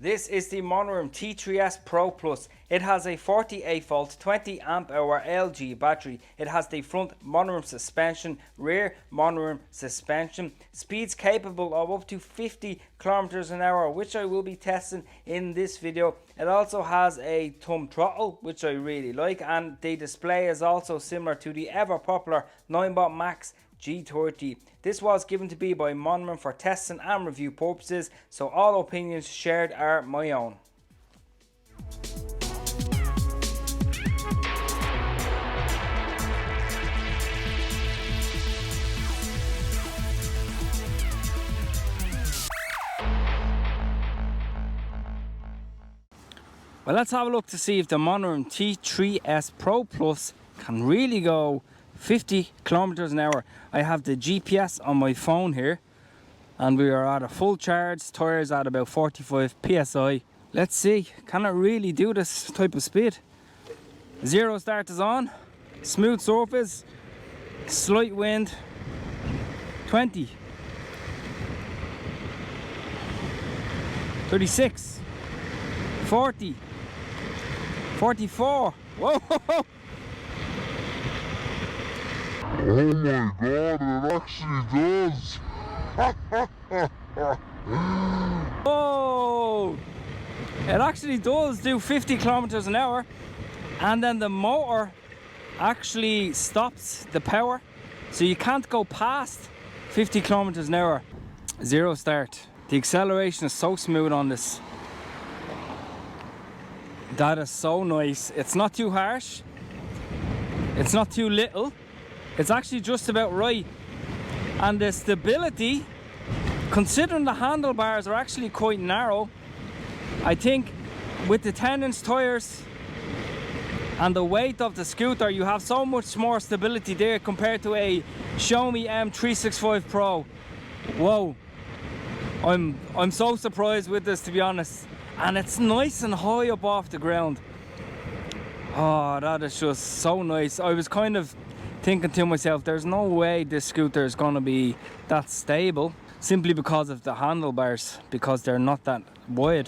This is the Monorim T3s PRO Plus. It has a 48 volt 20 amp hour LG battery. It has the front Monorim suspension, rear Monorim suspension, speeds capable of up to 50 kilometers an hour, which I will be testing in this video. It also has a thumb throttle, which I really like, and the display is also similar to the ever popular 9-watt max G30. This was given to me by Monorim for testing and review purposes, so all opinions shared are my own. Well, let's have a look to see if the Monorim T3s PRO Plus can really go 50 kilometers an hour. I have the GPS on my phone here and we are at a full charge, tires at about 45 psi. Let's see, can it really do this type of speed? Zero start is on, smooth surface, slight wind, 20, 36, 40, 44, whoa! Oh my god, it actually does! Oh! It actually does do 50 kilometers an hour, and then the motor actually stops the power, so you can't go past 50 kilometers an hour. Zero start. The acceleration is so smooth on this. That is so nice. It's not too harsh, it's not too little. It's actually just about right, and the stability, considering the handlebars are actually quite narrow, I think with the 10-inch tires and the weight of the scooter, you have so much more stability there compared to a Xiaomi M365 Pro. Whoa, I'm so surprised with this, to be honest, and it's nice and high up off the ground. Oh, that is just so nice. I was kind of thinking to myself, there's no way this scooter is going to be that stable, simply because of the handlebars, because they're not that wide.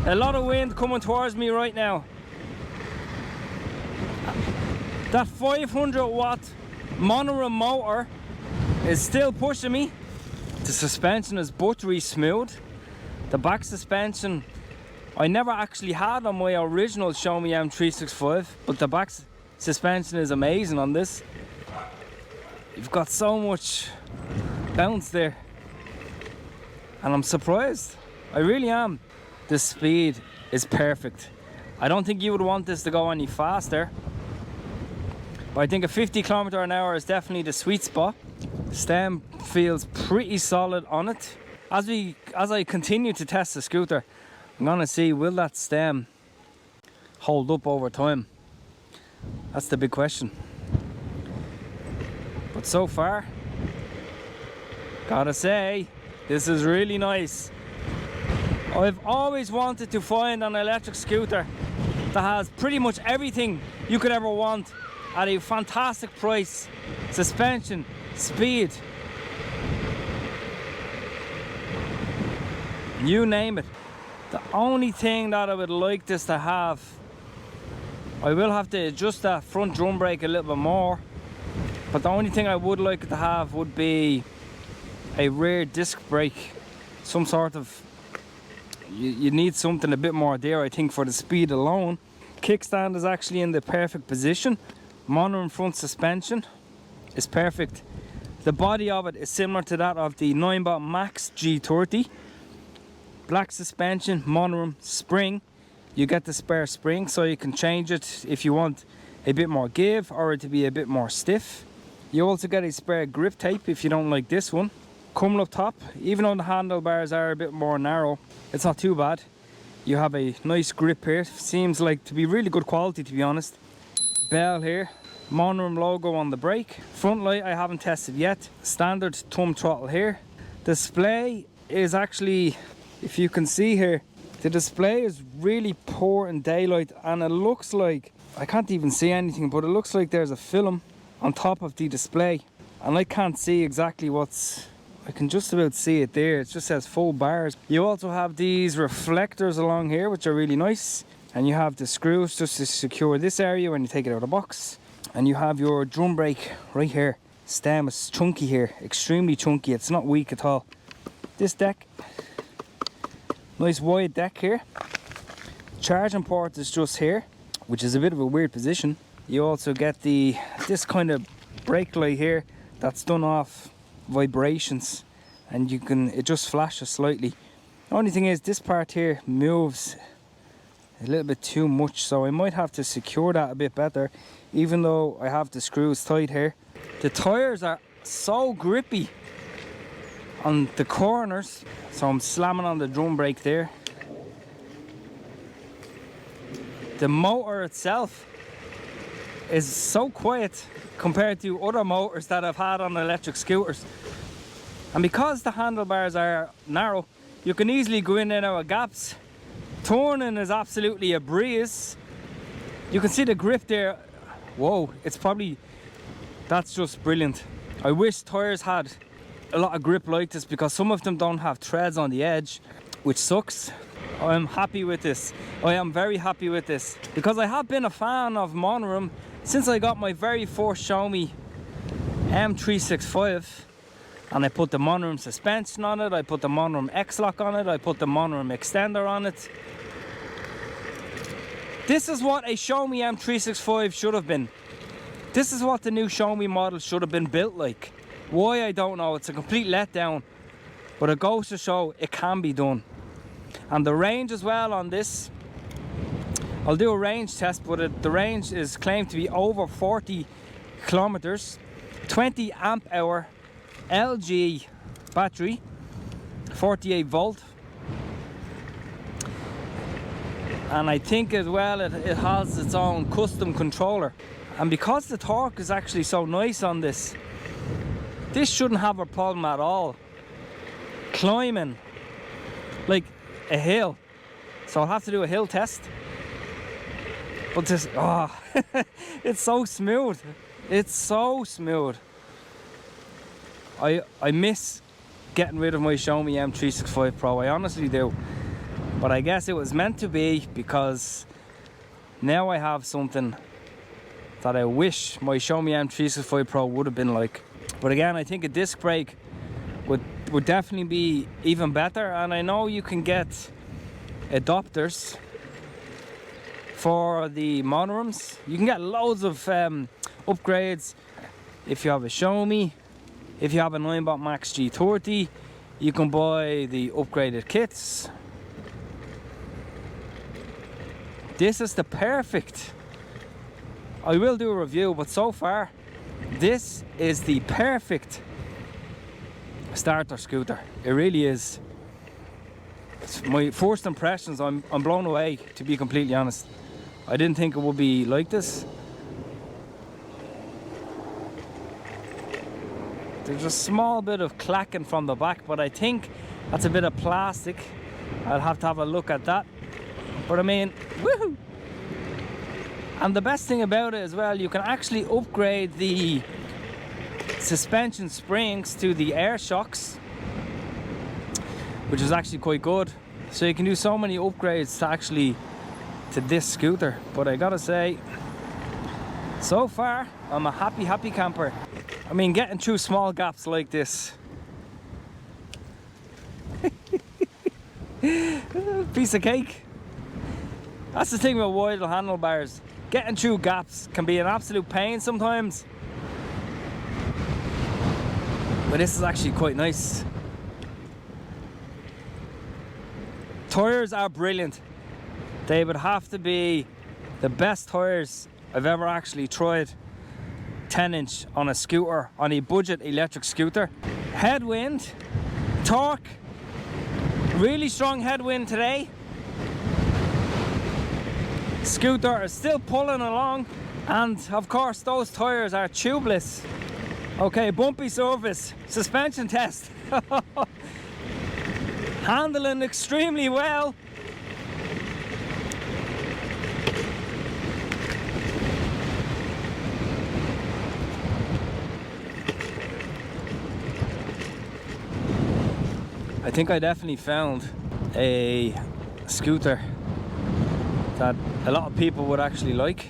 A lot of wind coming towards me right now. That 500 watt Monorim motor is still pushing me. The suspension is buttery smooth. The back suspension I never actually had on my original Xiaomi M365, but the back suspension is amazing on this. You've got so much bounce there, and I'm surprised. I really am. The speed is perfect. I don't think you would want this to go any faster, but I think a 50 kilometer an hour is definitely the sweet spot. Stem feels pretty solid on it. As I continue to test the scooter, I'm gonna see, will that stem hold up over time? That's the big question. But so far, gotta say, this is really nice. I've always wanted to find an electric scooter that has pretty much everything you could ever want at a fantastic price. Suspension, speed, you name it. The only thing that I would like this to have, I will have to adjust that front drum brake a little bit more, but the only thing I would like it to have would be a rear disc brake. Some sort of, you need something a bit more there, I think, for the speed alone. Kickstand is actually in the perfect position. Monorim front suspension is perfect. The body of it is similar to that of the 9-watt max G30. Black suspension, Monorim spring. You get the spare spring, so you can change it if you want a bit more give or it to be a bit more stiff. You also get a spare grip tape if you don't like this one. Coming up top, even though the handlebars are a bit more narrow, it's not too bad. You have a nice grip here. Seems like to be really good quality, to be honest. Bell here, Monorim logo on the brake. Front light I haven't tested yet. Standard thumb throttle here. Display is actually, if you can see here, The display is really poor in daylight, and it looks like, I can't even see anything, but it looks like there's a film on top of the display, and I can't see exactly what's, I can just about see it there. It just says full bars. You also have these reflectors along here, which are really nice, and you have the screws just to secure this area when you take it out of the box. And you have your drum brake right here. Stem is chunky here, extremely chunky. It's not weak at all. This deck, nice wide deck here. Charging port is just here, which is a bit of a weird position. You also get this kind of brake light here that's done off vibrations, and it just flashes slightly. The only thing is this part here moves a little bit too much, so I might have to secure that a bit better, even though I have the screws tight here. The tires are so grippy on the corners, so I'm slamming on the drum brake there. The motor itself is so quiet compared to other motors that I've had on electric scooters, and because the handlebars are narrow, you can easily go in and out of gaps. Turning is absolutely a breeze. You can see the grip there. Whoa, that's just brilliant. I wish tires had a lot of grip like this, because some of them don't have treads on the edge, which sucks. I'm happy with this. I am very happy with this, because I have been a fan of Monorim since I got my very first Xiaomi M365, and I put the Monorim suspension on it, I put the Monorim X-Lock on it, I put the Monorim extender on it. This is what a Xiaomi M365 should have been. This is what the new Xiaomi model should have been built like. Why, I don't know. It's a complete letdown, but it goes to show it can be done. And the range as well on this, I'll do a range test, but the range is claimed to be over 40 kilometers, 20 amp hour LG battery, 48 volt. And I think as well it has its own custom controller. And because the torque is actually so nice on this, this shouldn't have a problem at all climbing like a hill. So I'll have to do a hill test. But this, it's so smooth. It's so smooth. I miss getting rid of my Xiaomi M365 Pro, I honestly do. But I guess it was meant to be, because now I have something that I wish my Xiaomi M365 Pro would have been like. But again, I think a disc brake would definitely be even better. And I know you can get adapters for the Monorims. You can get loads of upgrades if you have a Xiaomi. If you have a 9bot Max G30, you can buy the upgraded kits. This is the perfect, I will do a review, but so far this is the perfect starter scooter. It really is. It's my first impressions, I'm blown away, to be completely honest. I didn't think it would be like this. There's a small bit of clacking from the back, but I think that's a bit of plastic. I'll have to have a look at that. But I mean, woohoo! And the best thing about it as well, you can actually upgrade the suspension springs to the air shocks, which is actually quite good. So you can do so many upgrades to this scooter. But I gotta say, so far I'm a happy camper. I mean, getting through small gaps like this, piece of cake. That's the thing about wide handlebars. Getting through gaps can be an absolute pain sometimes, but this is actually quite nice. Tires are brilliant. They would have to be the best tires I've ever actually tried. 10-inch on a scooter, on a budget electric scooter. Headwind, torque, really strong headwind today. Scooter is still pulling along, and of course those tires are tubeless. Okay, bumpy surface, suspension test. Handling extremely well. I think I definitely found a scooter that a lot of people would actually like.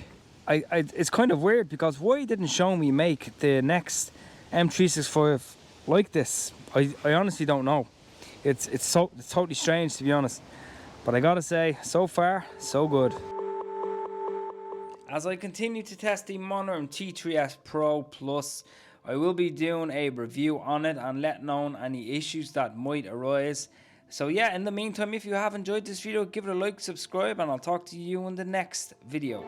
It's kind of weird because why didn't Xiaomi make the next M365 like this? I honestly don't know. It's totally strange, to be honest. But I gotta say, so far, so good. As I continue to test the Monorim T3s PRO Plus, I will be doing a review on it and letting known any issues that might arise. So yeah, in the meantime, if you have enjoyed this video, give it a like, subscribe, and I'll talk to you in the next video.